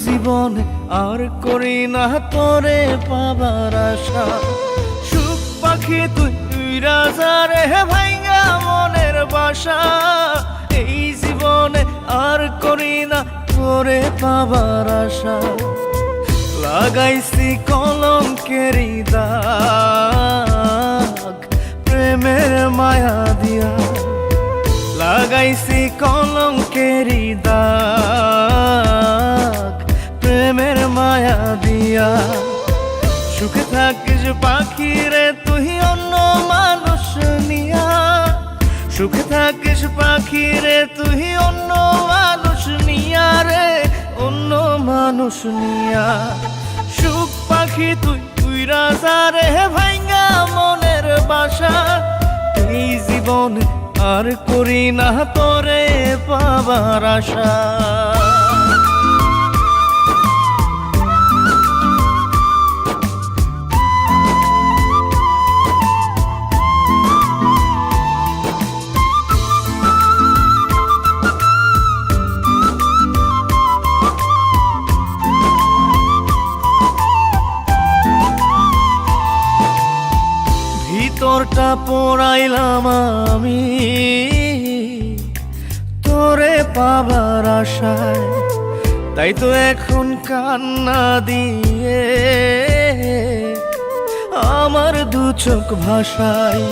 জীবনে আর করি না তোরে পাবার আশা। সুখ পাখি তুই উইরা যা রে ভাইঙ্গা মনের বাসা। এই জীবনে আর করি না তোরে পাবার আশা। লাগাইছি কলঙ্কেরি দাগ প্রেমের মায়া দিয়া। লাগাইছি কলঙ্কেরি দাগ প্রেমের মায়া দিয়া। সুখে থাকিস পাখি রে তুই অন্য মানুষ নিয়া। সুখে থাকিস পাখি রে তুই অন্য মানুষ নিয়া রে, অন্য মানুষ নিয়া। সুখ পাখি তুই উইরা যা রে ভাইঙ্গা মনের বাসা। এই জীবনে আর করি না তোরে পাবার আশা। ভিতরটা পোড়াইলাম আমি তোরে পাবার আশায়। তাই তো এখন কান্না দিয়ে আমার দু চোখ ভাষায়।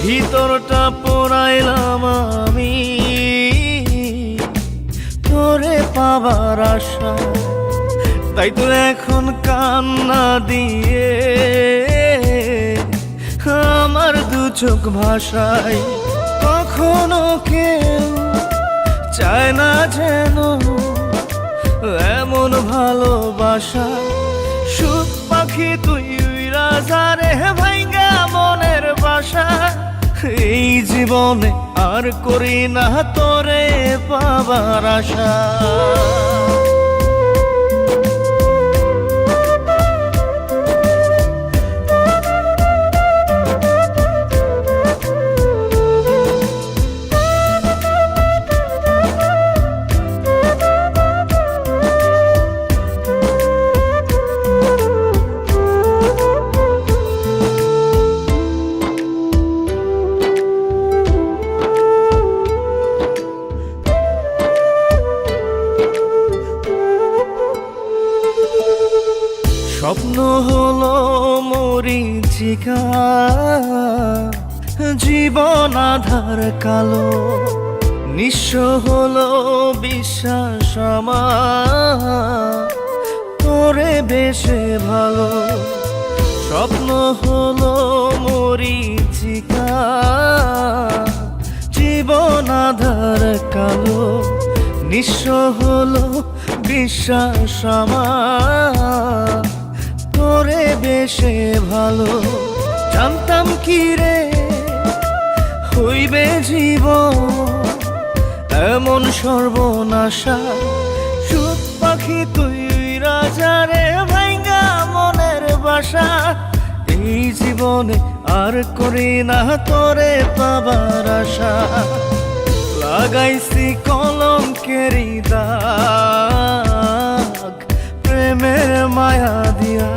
ভিতরটা পোড়াইলাম আমি তোরে পাবার আশায়। তাই তো এখন কান্না দিয়ে আমার দু চোখ ভাষায়। কখনো কেউ চায় না যেন এমন ভালোবাসা। সুখ পাখি তুই উইরা যা রে ভাইঙ্গা মনের বাসা। এই জীবনে আর করি না তোরে পাবার আশা। স্বপ্ন হলো মরীচিকা, জীবন আধার কালো। নিঃস্ব হলো বিশ্বাস আমার তোরে বেশে ভালো। স্বপ্ন হলো মরীচিকা, জীবন আধার কালো। নিঃস্ব হলো বিশ্বাস আমার তোরে বেশে ভালো। জানতাম কি রে হইবে জীবন এমন সর্বনাশা। সুখ পাখি তুই রাজা রে ভাইঙ্গা মনের বাসা। এই জীবনে আর করি না তোরে পাবার আশা। লাগাইছি কলঙ্কেরি দাগ প্রেমের মায়া দিয়া।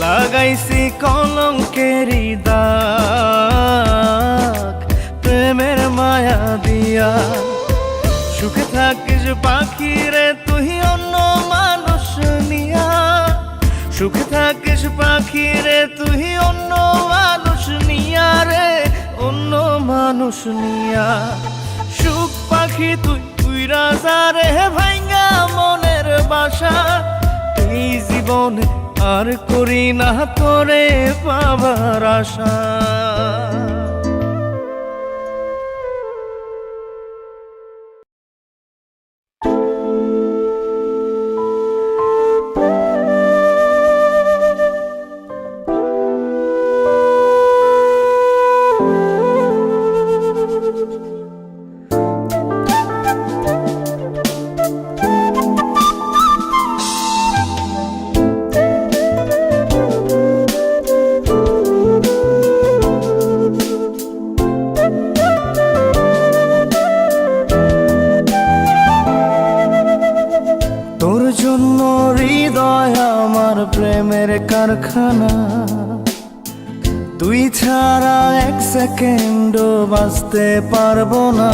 লাগাইছি কলঙ্কেরি দাগ প্রেমের মায়া দিয়া। সুখে থাকিস পাখি রে তুই অন্য মানুষ নিয়া। সুখে থাকিস পাখি রে তুই অন্য মানুষ নিয়া রে, অন্য মানুষ নিয়া। সুখ পাখি তুই উইরা যা রে ভাইঙ্গা মনের বাসা। এই জীবনে আর করি না তোরে পাবার আশা। তোর জন্য হৃদয় আমার প্রেমের কারখানা, তুই ছাড়া এক সেকেন্ডও বাঁচতে পারবো না।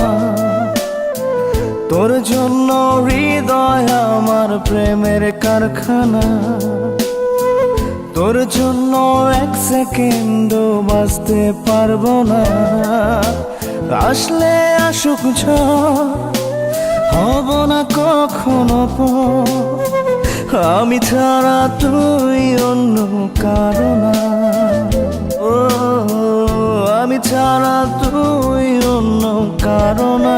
তোর জন্য হৃদয় আমার প্রেমের কারখানা, তোর জন্য এক সেকেন্ডও বাঁচতে পারবো না। আসলে আসুক ঝড়, হব না কখনো পর, আমি ছাড়া তুই অন্য কারো না। ও আমি ছাড়া তুই অন্য কারো না।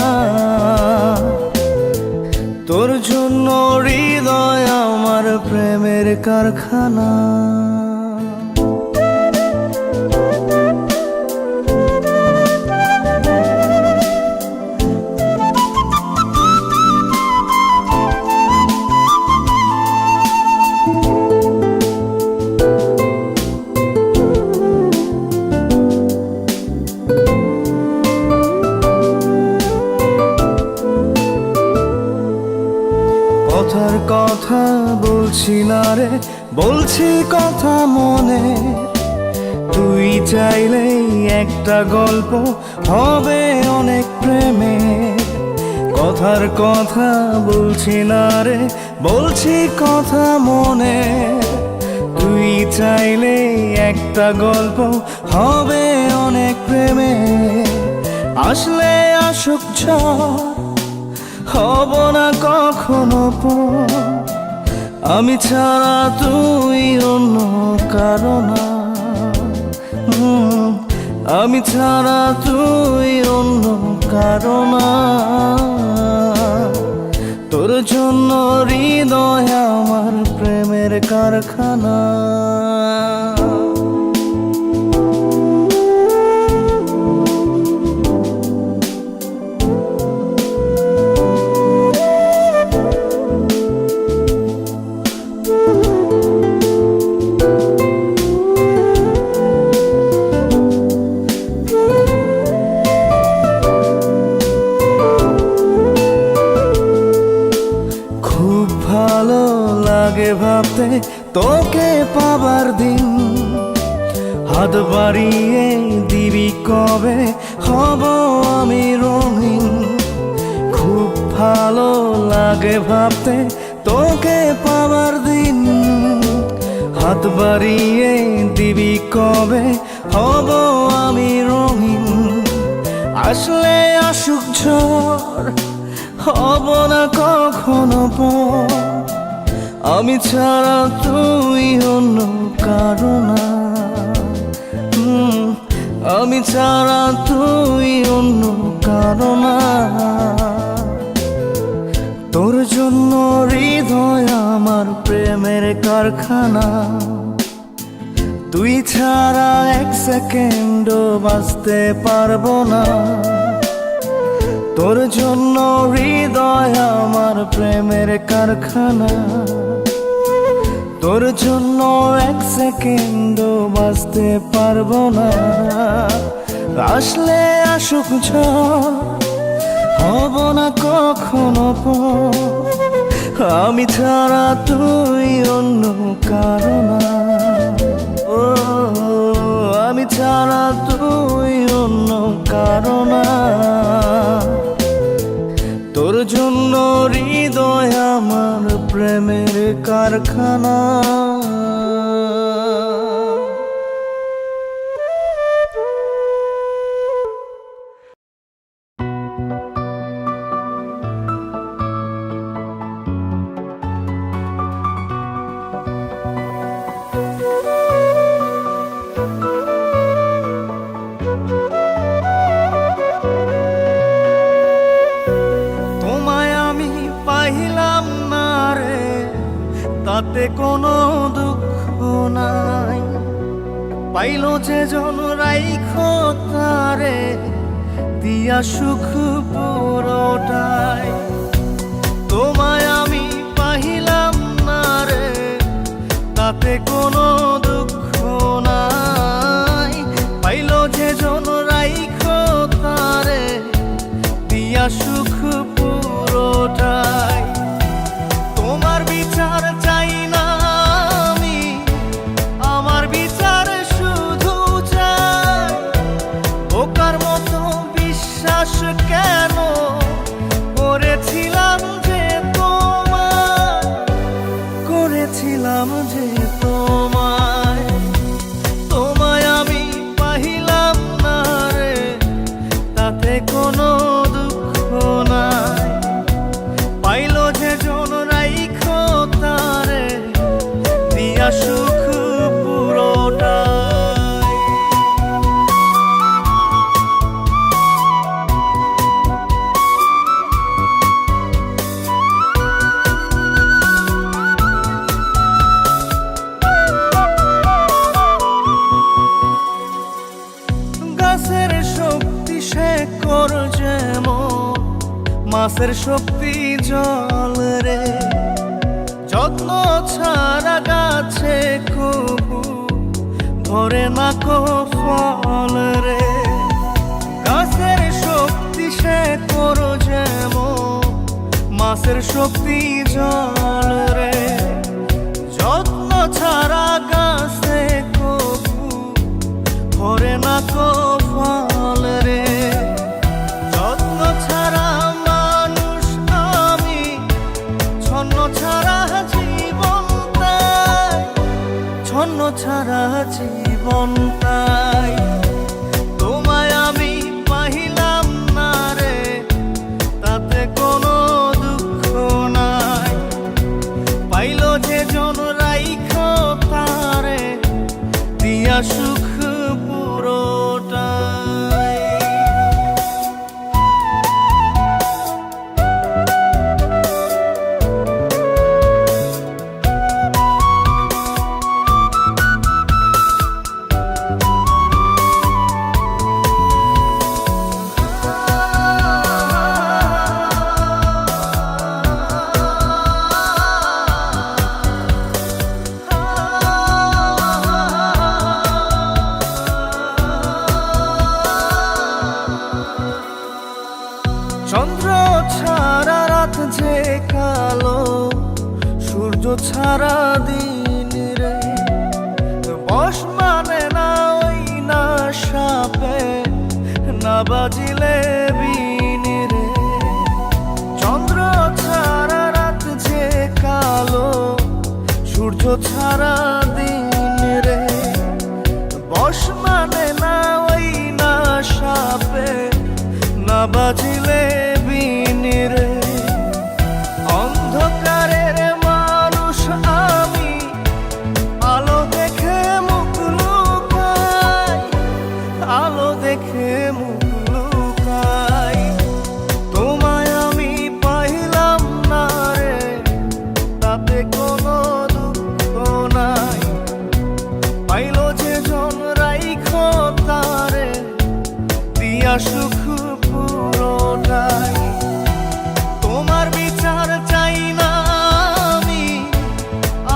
তোর জন্য হৃদয় আমার প্রেমের কারখানা। কথার কথা বলছি না রে, বলছি কথা মনে। তুই চাইলেই একটা গল্প হবে অনেক প্রেমে। কথার কথা বলছি না রে, বলছি কথা মনে। তুই চাইলেই একটা গল্প হবে অনেক প্রেমে। আসলে আসুক ঝড়, হব না কখনো পর, আমি ছাড়া তুই অন্য কারো না। আমি ছাড়া তুই অন্য কারো না। তোর জন্য হৃদয় আমার প্রেমের কারখানা। ভালো লাগে ভাবতে তোকে পাবার দিন, হাত বাড়িয়ে দিবি কবে হব আমি রঙিন। খুব ভালো লাগে ভাবতে তোকে পাবার দিন, হাত বাড়িয়ে দিবি কবে হব আমি রঙিন। আসলে আসুক ঝড়, হব না কখনো পর, আমি ছাড়া তুই অন্য কারো না। আমি ছাড়া তুই অন্য কারো না। তোর জন্য হৃদয় আমার প্রেমের কারখানা, তুই ছাড়া এক সেকেন্ডও বাঁচতে পারবো না। তোর জন্য হৃদয় আমার প্রেমের কারখানা, তোর জন্য এক সেকেন্ডও বাঁচতে পারবো না। আসলে আসুক ঝড়, হব না কখনো পর, আমি ছাড়া তুই অন্য কারো না। ও আমি ছাড়া তুই অন্য কারো না। তোর জন্য হৃদয় আমার প্রেমের কারখানা। তাতে কোনো দুঃখ নাই, পাইল যে জন রাইখো তারে দিয়া সুখ পুরোটাই। তোমায় আমি পাইলাম না রে, তাতে কোনো দুঃখ নাই, পাইল যে জন রাইখো তারে দিয়া সুখ পুরোটাই। তোমার মাছের শক্তি জল রে, যত্ন ছাড়া গাছে কবু ধরে না কো ফল রে। গাছের শক্তি সে করো যেমন, মাছের শক্তি জল রে, যত্ন ছাড়া গাছে কবু ধরে না কো ফল রে। যত্ন ছাড়া মানুষ আমি, ছন্ন ছাড়া জীবন তাই, ছন্ন ছাড়া জীবন তাই। তোমায় আমি পাইলাম না রে, তাতে কোনো দুঃখ নাই। পাইল যে জন রাইখো তারে, দিয়া সুখ পুরোটাই। চন্দ্র ছাড়া রাত যে কালো, সূর্য ছাড়া দিন রে, বশ মানে না ওই না সাপে, না বাজিলে বিন রে। চন্দ্র ছাড়া রাত যে কালো, সূর্য ছাড়া দিন রে, বশ মানে না ওই না সাপে, না বাজিলে বিন রে। অন্ধকারের মানুষ আমি, আলো দেখে মুখ লুকাই, আলো দেখে মুখ লুকাই। তোমায় আমি পাইলাম না রে, তাতে কোনো দুঃখ নাই। পাইল যে জন রাইখো তারে, দিয়া সুখ পুরোটাই। তোমার বিচার চাই না আমি,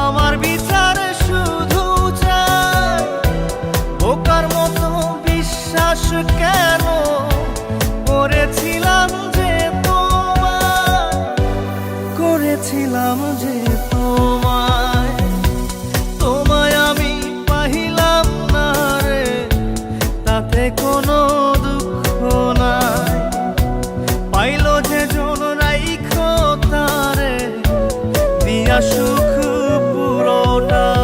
আমার বিচার শুধু চাই। বোকার মতো বিশ্বাস কেন করেছিলাম যে তোমায়, করেছিলাম যে তোমায়। তোমায় আমি পাইলাম না রে, তাতে কোনো দুঃখ নাই। পাইল যে জন রাইখো তারে, দিয়া সুখ পুরোটাই।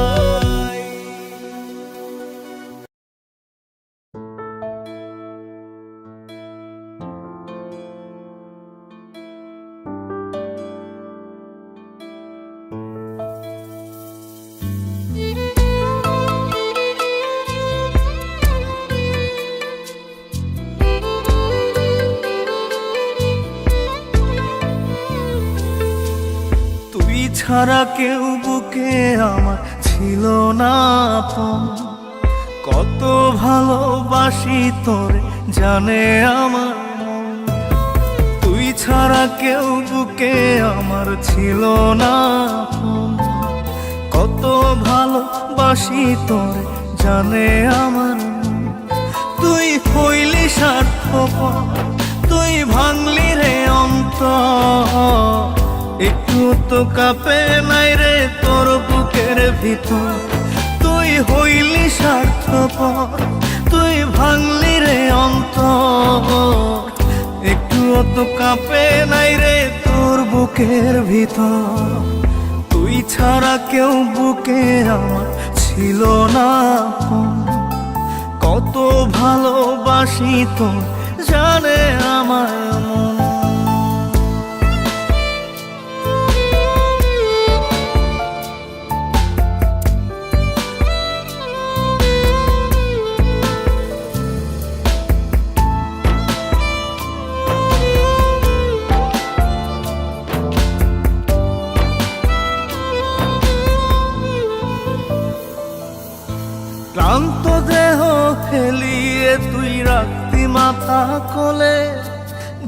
তুই ছাড়া কেউ বুকে আমার ছিল না আপন, কত ভালোবাসি তোরে জানে আমার মন। তুই ছাড়া কেউ বুকে আমার ছিল না আপন, কত ভালোবাসি তোরে জানে আমার মন। তুই হইলি স্বার্থপর, তুই ভাঙলি রে অন্তর, একটু তো কাঁপে নাই রে তোর বুকের ভিতর। তুই হইলি স্বার্থপর, তুই ভাঙলি রে অন্তর, একটু তো কাঁপে নাই রে তোর বুকের ভিতর। তুই ছাড়া কেউ বুকে আমার ছিল না আপন, কত ভালোবাসি তোর জানে আমার মন। ক্লান্ত দেহ ফেলিয়ে তুই রাখতি মাথা কোলে,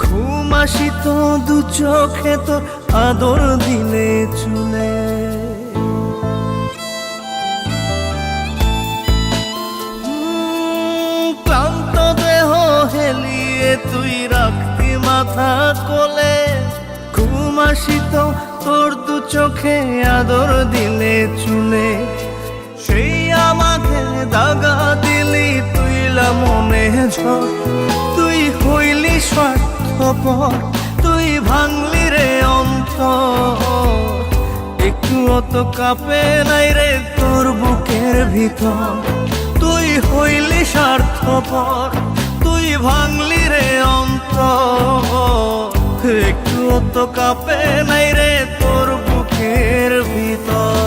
ঘুম ঘুমাসিত দু চোখে তোর আদর দিলে চুলে। ক্লান্ত দেহ হেলিয়ে তুই রাখতি মাথা কোলে, ঘুমাসিত তোর দু চোখে আদর দিলে চুলে। সেই আমাকে দাগা দিলি তুইলা মনে ঝড়, তুই হইলি স্বার্থপর, তুই ভাঙলি রে অন্তর। একটুও তো কাঁপে নাই রে তোর বুকের ভিতর, তুই হইলি স্বার্থপর, তুই ভাঙলি রে অন্তর। একটুও তো কাঁপে নাই রে তোর বুকের ভিতর।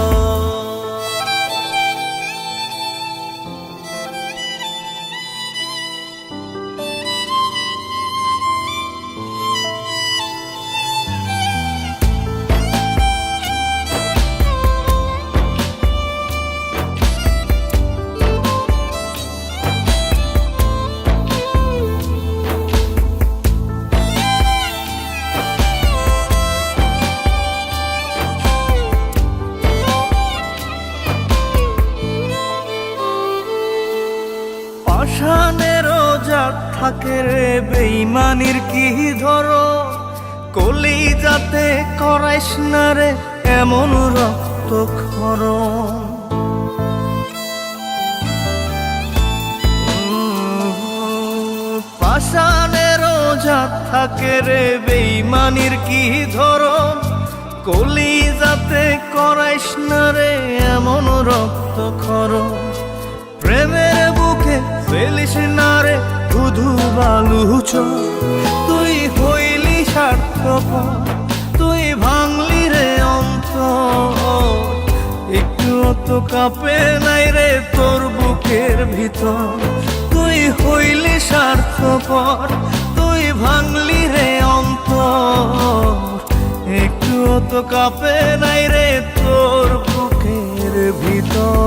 পাষাণেরও জাত থাকে রে বেইমানির কি ধরো, কলিজাতে করাইস না রে এমন রক্তক্ষরণ। পাষাণেরও জাত থাকে রে বেইমানির কি ধরন, কলিজাতে করাইস না রে এমন রক্তক্ষরণ। প্রেমের বুকে ফেলিস না রে ধুধু বালুচ, তুই হইলি স্বার্থপর, তুই ভাঙলি রে অন্তর। একটুও তো কাঁপে নাই রে তোর বুকের ভিতর, তুই হইলি স্বার্থপর, তুই ভাঙলি রে অন্তর। একটুও তো কাঁপে নাই রে তোর বুকের ভিতর।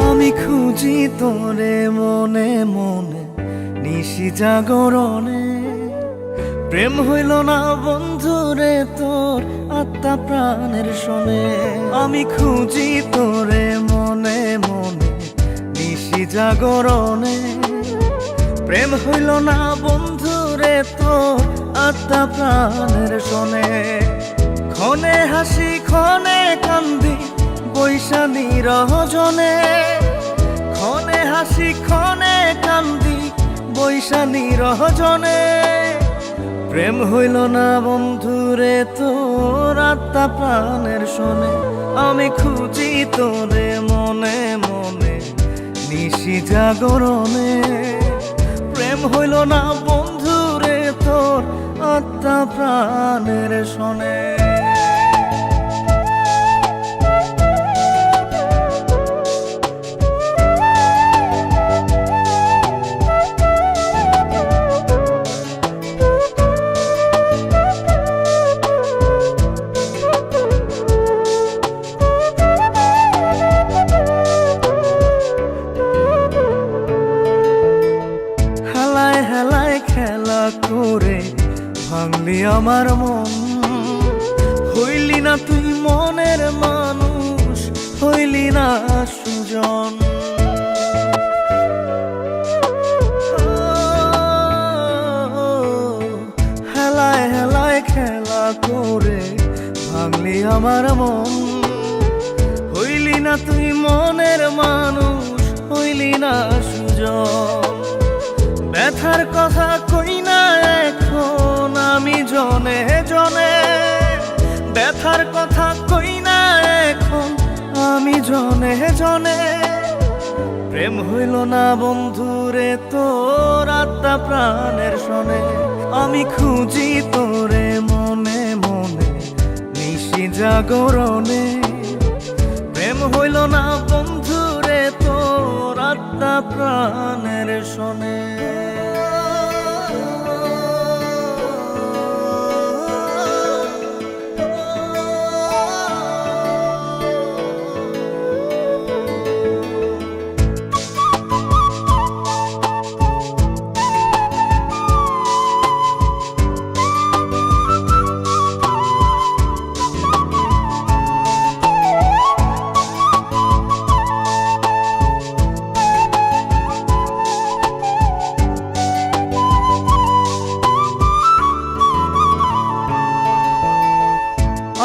আমি খুঁজি তোরে মনে মনে নিশি জাগরণে, প্রেম হইল না বন্ধুরে তোর আত্মা প্রাণের শোনে। আমি খুঁজি তোরে মনে মনে নিশি জাগরণে, প্রেম হইল না বন্ধুরে তোর আত্মা প্রাণের শোনে। ক্ষণে হাসি ক্ষণে কান্দি বৈশা নিরজনে, ক্ষণে হাসি ক্ষণে কান্দি বৈশা নিরজনে। প্রেম হইল না বন্ধুরে তোর আত্মা প্রাণের শোনে। আমি খুঁজি তোরে মনে মনে নিশি জাগরণে, প্রেম হইল না বন্ধুরে তোর আত্মা প্রাণের শোনে। করে ভাঙলি আমার মন, হইলি না তুই মনের মানুষ, হইলি না সুজন। হেলায় হেলায় খেলা করে ভাঙলি আমার মন, হইলি না তুই মনের মানুষ, হইলি না সুজন। ব্যথার কথা কই না এখন আমি জনে জনে, ব্যথার কথা কই না এখন আমি জনে জনে। প্রেম হইল না বন্ধুরে তোর আত্মা প্রাণের শোনে। আমি খুঁজি তোরে মনে মনে নিশি জাগরণে প্রেম হইল না বন্ধুরে তোর আত্মা প্রাণের শোনে।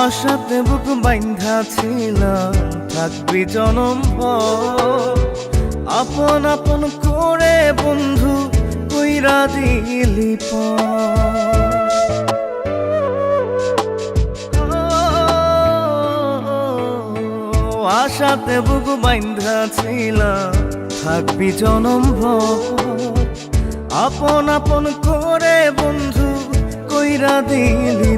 আশাতে বুক বাইন্ধা ছিলাম থাকবি জনম ভর, আপন আপন করে বন্ধু কইরা দিলি আশাতে বুক বাইন্ধা ছিলাম থাকবি জনম ভর, আপন আপন করে বন্ধু কইরা দিলি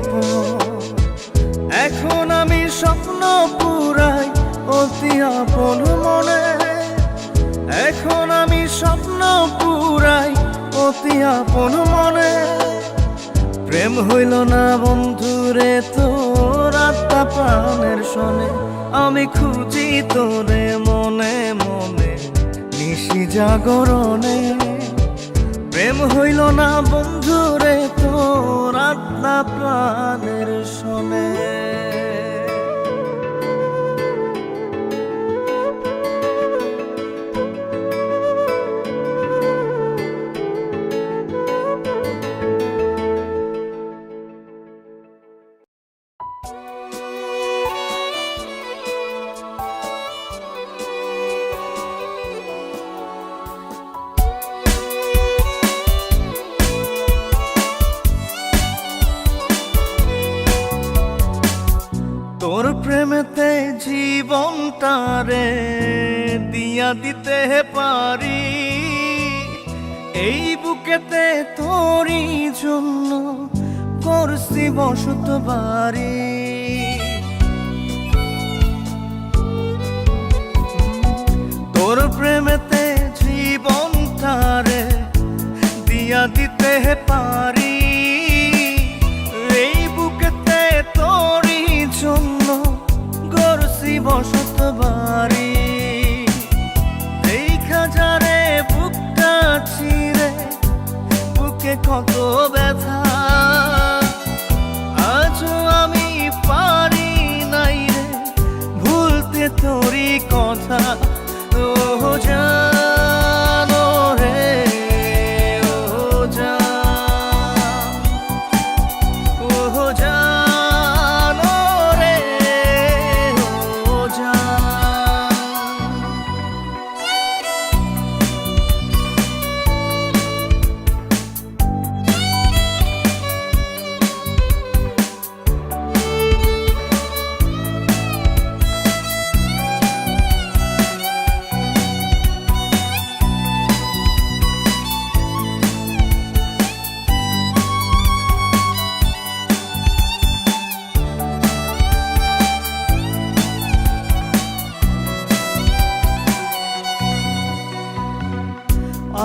এখন আমি স্বপ্ন পুরাই অতি আপন মনে, এখন আমি স্বপ্ন পুরাই অতি আপন মনে। প্রেম হইল না বন্ধুরে তোর আত্মা প্রাণের শোনে, আমি খুঁজি তোরে মনে মনে নিশি জাগরণে। প্রেম হইল না বন্ধুরে তোর আত্মা প্রাণের শোনে। তোর প্রেমেতে জীবনটারে দিয়া দিতে পারি, এই বুকেতে তোরই জন্য করছি বসত বাড়ি। তোর প্রেমেতে জীবনটারে দিয়া দিতে পারি, এই বুকেতে তোরই জন্য গড়ছি বসত বাড়ি। এই খাজারে বুকটা ছিঁড়ে বুকে কত ব্যথা, আজও আমি পারি নাই রে ভুলতে তোরই কথা। ও জানো রে ও জান, ও জানো রে ও জান।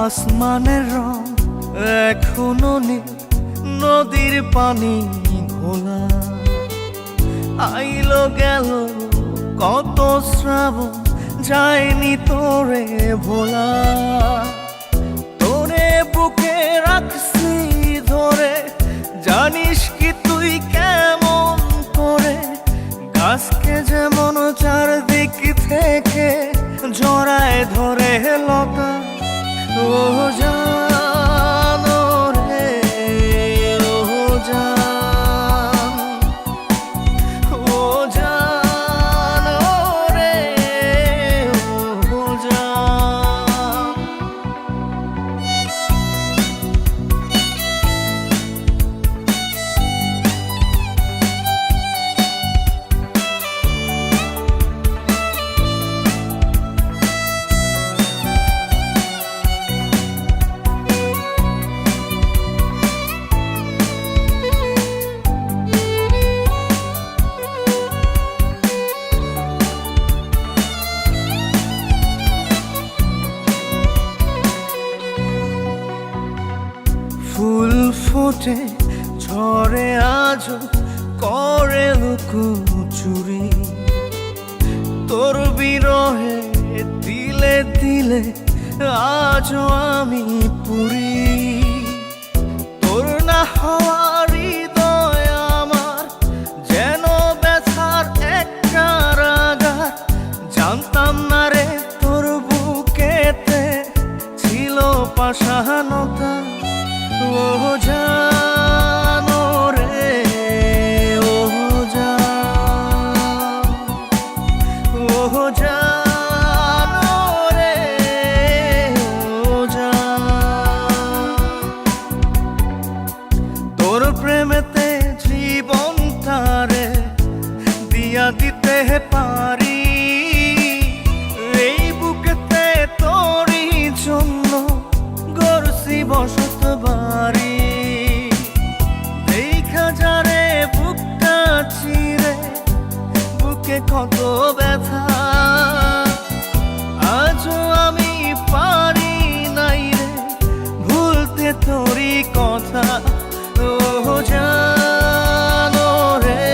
আসমানের রং এখনো নীল, নদীর পানি ঘোলা, আইলো গেল কত শ্রাবণ যায়নি তোরে ভোলা। তোরে বুকে রাখছি ধরে, জানিস কি তুই কেমন করে গাছকে যেমন চারদিক থেকে জড়ায় ধরে লতা। ও জানো রে ও জান, ও জানো রে ও জান। ঠোঁটে ঝরে আজও করে লুকোচুরি। তোর বিরহে দিলে দিলে আজও আমি পুরি। তোর না হওয়া হৃদয় আমার যেন ব্যথার এক কারাগার। জানতাম না রে তোর বুকেতে ছিল পাষাণতা। ও জানো রে, ও জানো রে, ও তোর প্রেমেতে জীবনটারে দিয়া দিতে পারি। এই বুকেতে তোরই জন্য গড়ছি বসত বাড়ি। দেখা যারে বুকটা চিরে বুকে কত ব্যথা। আজও আমি পারি নাই রে ভুলতে তোরই কথা। ও জানো রে,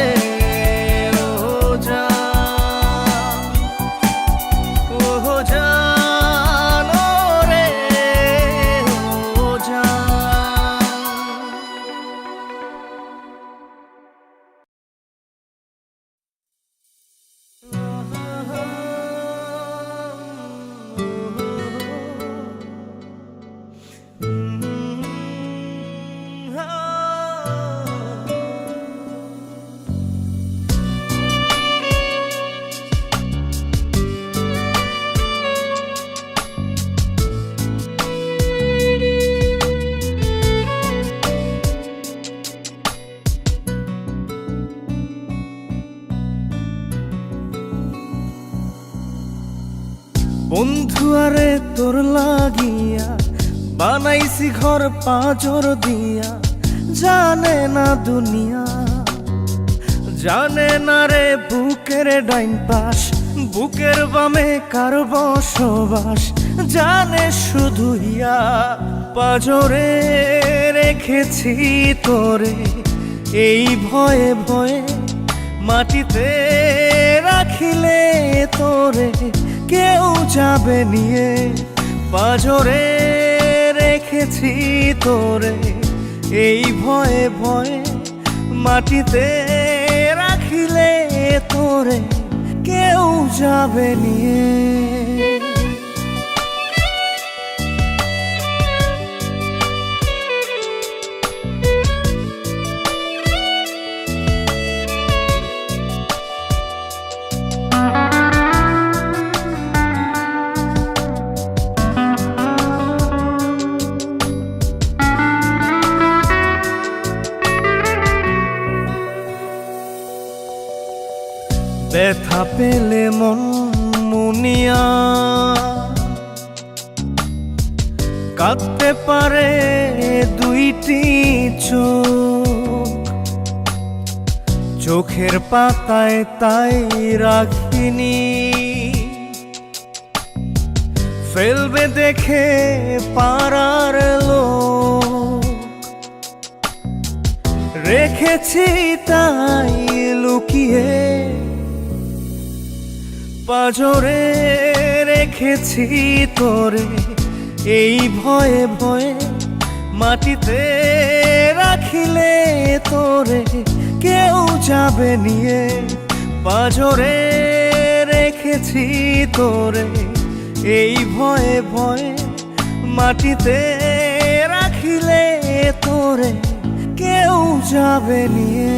ও জানো রে, ও বন্ধু আরে তোর লাগিয়া বানাইছি ঘর পাঁজর দিয়া। জানে না দুনিয়া, জানে না রে বুকের ডাইন পাশ, বুকের বামে কার বসবাস। জানে শুধু ইয়া পাঁজরে রেখেছি তোরে এই ভয়ে ভয়ে। মাটিতে রাখিলে তোরে কেউ যাবে নিয়ে। পাঁজরে রেখেছি তোরে এই ভয়ে ভয়ে। মাটিতে রাখিলে তোরে কেউ যাবে নিয়ে। ব্যথা পেলে মন মুনিয়া কাঁদতে পারে দুইটি চোখ। চোখের পাতায় তাই রাখিনি, ফেলবে দেখে পাড়ার লোক। রেখেছি তাই লুকিয়ে পাঁজরে রেখেছি তোরে এই ভয়ে ভয়ে। মাটিতে রাখিলে তোরে কেউ যাবে নিয়ে। পাঁজরে রেখেছি তোরে এই ভয়ে ভয়ে। মাটিতে রাখিলে তোরে কেউ যাবে নিয়ে।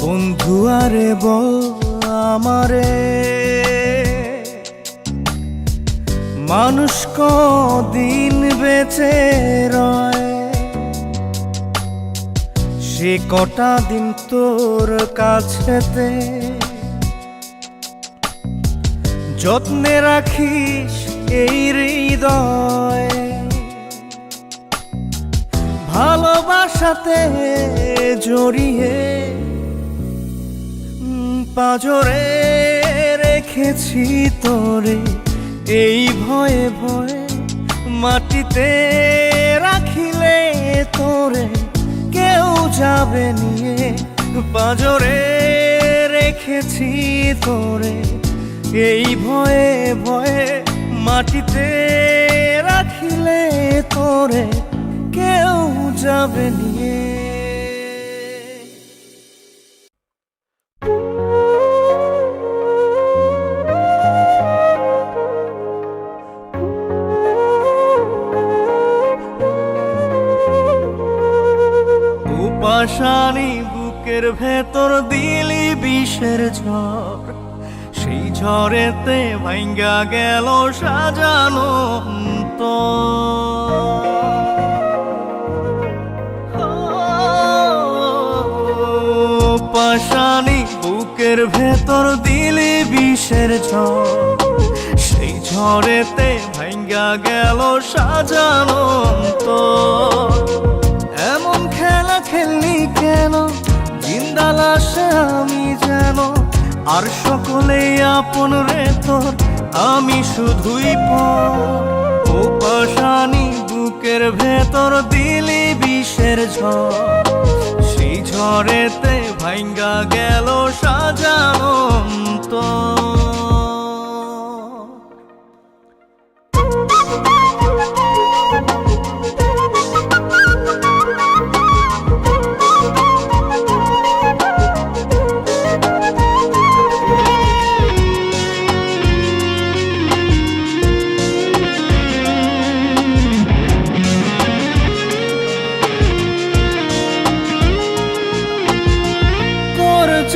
বন্ধু আরে বল আমারে, মানুষ কদিন বেঁচে রয়। যে কটা দিন তোর কাছেতে যত্নে রাখিস এই হৃদয়, ভালোবাসাতে জড়িয়ে পাঁজরে রেখেছি তোরে। এই ভয়ে ভয়ে মাটিতে রাখিলে তোরে কেউ যাবে নিয়ে। পাঁজরে রেখেছি তোরে, এই ভয়ে ভয়ে মাটিতে রাখিলে তোরে কেউ যাবে নিয়ে। পাশানি বুকের ভেতর দিলি বিষের ঝড়, সেই ঝড়েতে ভাঙ্গা গেল সাজানো পাশানি বুকের ভেতর দিলি বিষের ঝড়, সেই ঝড়েতে ভাঙ্গা গেল সাজানো। এমন খেলা খেললি কেন, জিন্দা লাশে আমি যেন, আর সকলেই আপন রে তোর, আমি শুধুই পর। ও পাশানি বুকের ভেতর দিলি বিষের ঝড়, সেই ঝড়েতে ভাঙ্গা গেল সাজানো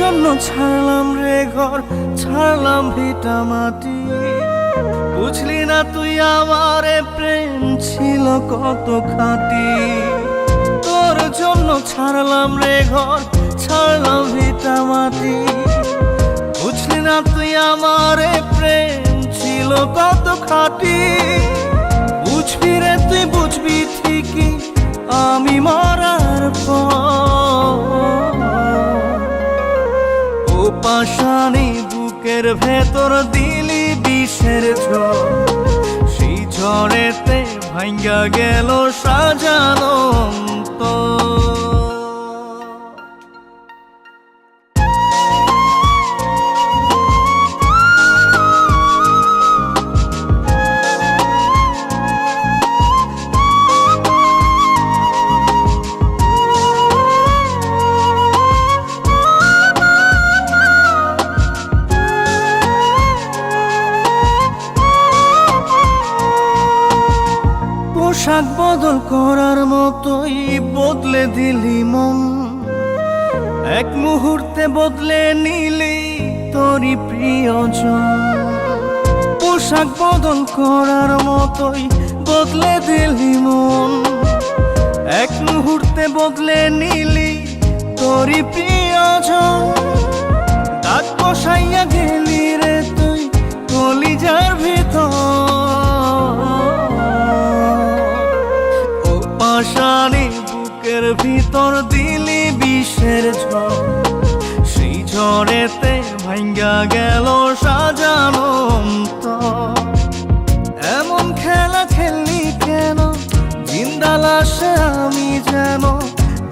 জন্য ছাড়লাম রে ঘর, ছাড়লাম ভিটা মাটি। বুঝলি না তুই আমারে প্রেম ছিল কত খাঁটি। তোর জন্য ছাড়লাম রে ঘর, ছাড়লাম ভিটা মাটি। বুঝলি না তুই আমারে প্রেম ছিল কত খাঁটি। বুঝবি রে তুই বুঝবি ঠিকই আমি মরার পর। পাশানি বুকের ভেতর দিলি বিষের ঝড়, সেই ঝড়েতে ভাঙ্গা গেল সাজানো পোশাক বদল করার মতোই বদলে দিলি মন। এক মুহূর্তে বদলে নিলি তোরই প্রিয়জন। পোশাক বদল করার মতোই বদলে দিলি মন। এক মুহূর্তে বদলে নিলি তোরই প্রিয়জন। দাগ বসাইয়া গেলি রে তুই কলিজার ভিতর। পাশানি বুকের ভিতর দিলি বিষের ঝড়, সেই ঝড়েতে ভাঙ্গা গেল সাজানো। এমন খেলা খেললি কেন, জিন্দা লাশে আমি যেন,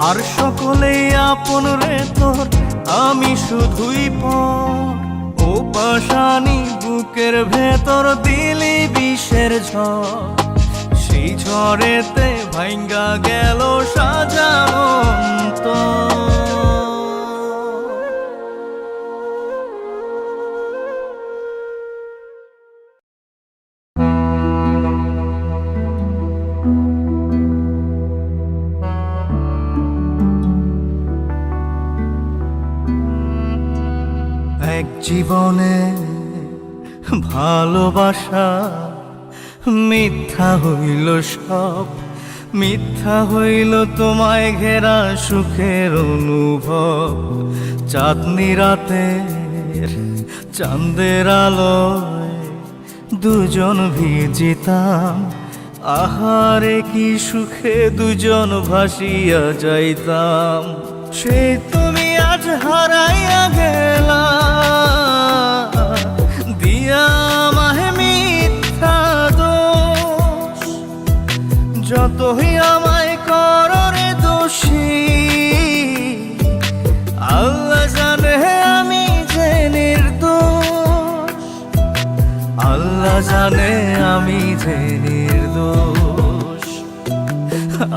আর সকলেই আপন রে তোর, আমি শুধুই পর। ও পাশানি বুকের ভেতর দিলি বিষের ঝড়, সেই ঝড়েতে ভাঙ্গা গেল সাজানো এক জীবনে ভালোবাসা মিথ্যা হইল সব, মিথ্যা হইল তোমায় ঘেরা সুখের অনুভব, চাঁদনি রাতের চাঁদের আলোয় দুজন ভিজিতাম, আহারে কি সুখে দুজন ভাসিয়া যাইতাম। সে তুমি আজ হারাইয়া গেলা, দিয়া আমায় মিথ্যা দোষ, যতই আমায় করো রে দোষী, আল্লাহ জানে আমি যে নির্দোষ, আল্লাহ জানে আমি যে নির্দোষ,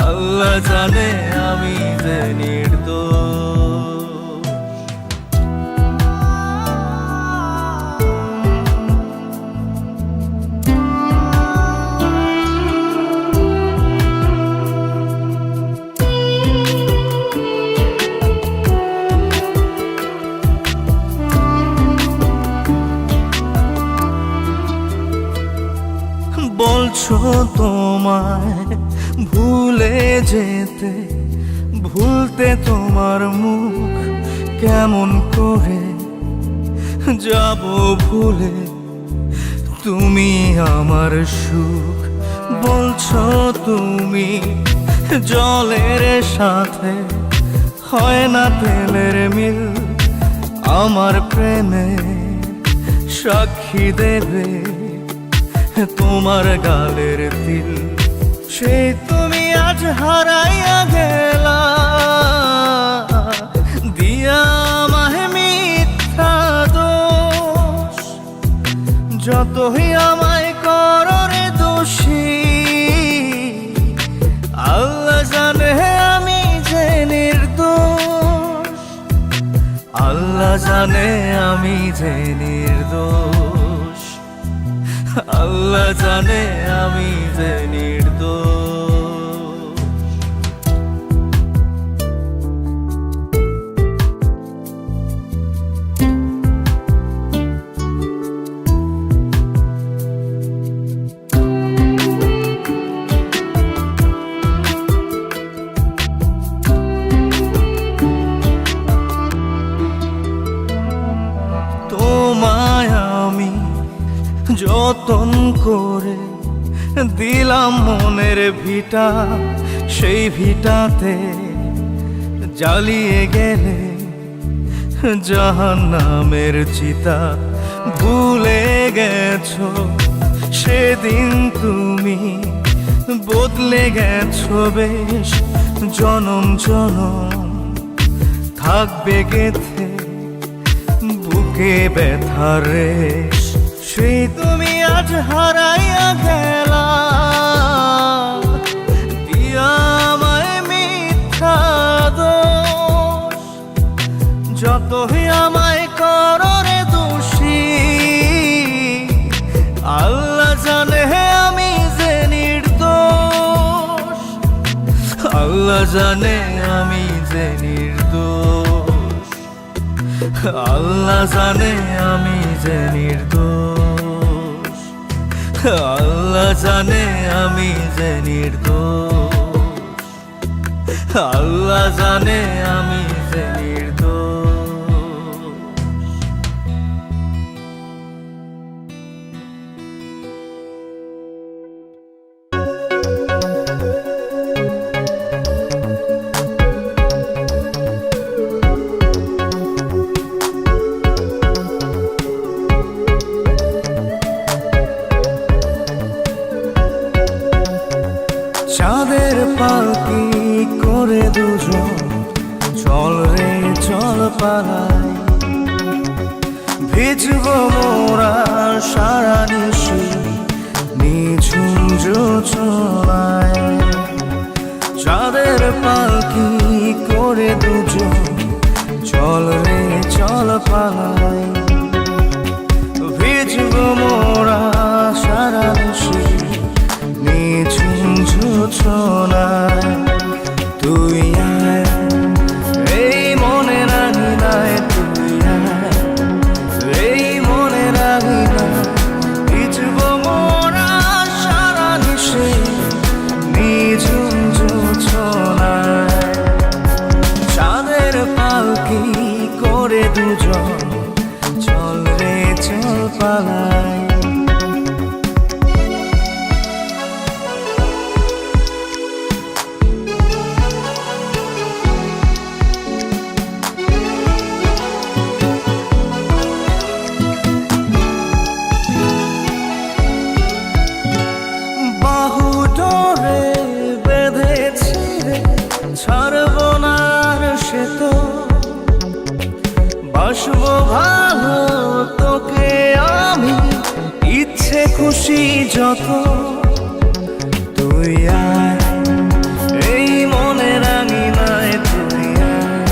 আল্লাহ জানে আমি যে নির্দোষ। বলছো তোমায় ভুলে যেতে, ভুলতে তোমার মুখ কেমন করে যাব ভুলে, তুমি আমার সুখ। বলছো তুমি জলের সাথে হয় না তেলের মিল, আমার প্রেমে সাক্ষী দেবে তোমার গালের তিল। সে তুমি আজ হারাইয়া গেলা, দিয়া আমায় মিথ্যা দোষ, যতই আমায় করো রে দোষী, আল্লাহ জানে আমি যে নির্দোষ, আল্লাহ জানে আমি যে নির্দোষ, আল্লাহ জানে আমি যে নির্দোষ। তোমায় আমি যতন করে দিলাম মনের ভিটা, সেই ভিটাতে জ্বালিয়ে গেলে জাহান্নামের চিতা। ভুলে গেছো সেদিন তুমি, বদলে গেছো বেশ জনম জনম, থাকবে গেথে বুকে ব্যথার রেশ। সেই তুমি আজ হারাইয়া গেলা, দিয়া আমায় মিথ্যা দোষ, যতই আমায় করো রে দোষী, আল্লাহ জানে আমি যে নির্দোষ, আল্লাহ জানে আমি যে নির্দোষ, আল্লাহ জানে আমি যে নির্দোষ, আল্লাহ জানে আমি যে নির্দোষ, আল্লাহ জানে আমি যে নির্দোষ। চাঁদের পালকি করে দুজন চল রে চল পালাই, ভিজব মোরা সারা নিশি নিঝুম জোছনায়। চাঁদের পালকি করে দুজন চল রে চল পালাই, ভিজব মোরা সারা নিশি নিঝুম জোছনায়। তুই আয় এই মনে রাঙিনায়, তুই আয় এই মনে ছাড়বো না আর সে তো বাসবো ভালো তোকে আমি ইচ্ছে খুশি যত তুই আয় এই মনে রাঙিনায় তুই আয়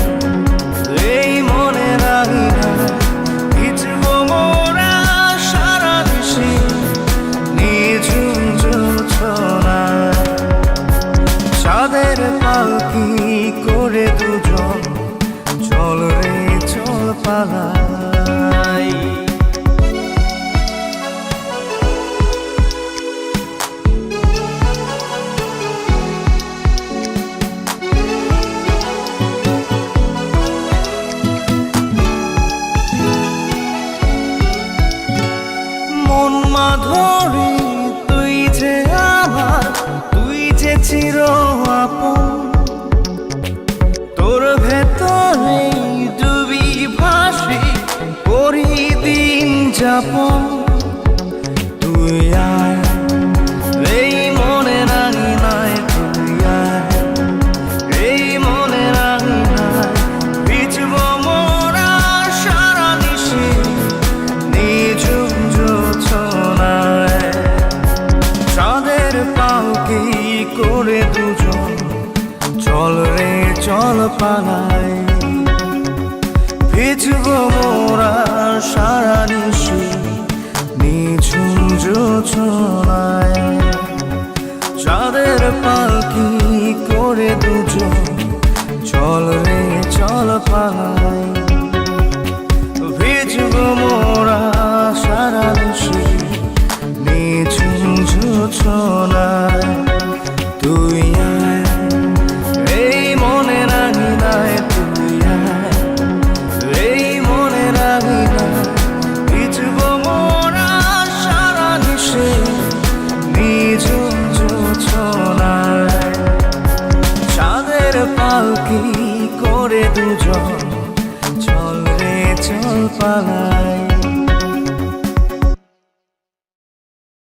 এই মনে রাঙিনায় ভিজবো মোরা সারা দিশি নিঝুম জোছনায় চাঁদের পালকি করে দুজন চল রে চল পালাই মন মাধুরী তুই যে আমার তুই যে চির আপন তোর ভেতরে ডুবি ভাসি করি দিন যাপন তুই আয় এই মনে রাঙিনায় তুই আয় এই মনে রাঙিনায় ভিজবো মোরা সারা নিশি নিঝুম জোছনায় চাঁদের পালকি করে দুজন চল রে চল পালাই ভিজবো মোরা সারা নিশি নিঝুম জোছনায় চাঁদের পালকি করে দুজন চল রে চল পালাই ভিজবো মোরা সারা নিশি নিঝুম জোছনায় তুই আয় এই মনে রাঙিনায় তুই আয় এই মনে রাঙিনায় ভিজবো মোরা সারা নিশি নিঝুম জোছনায় চাঁদের পালকি করে দুজন চল রে চল পালাই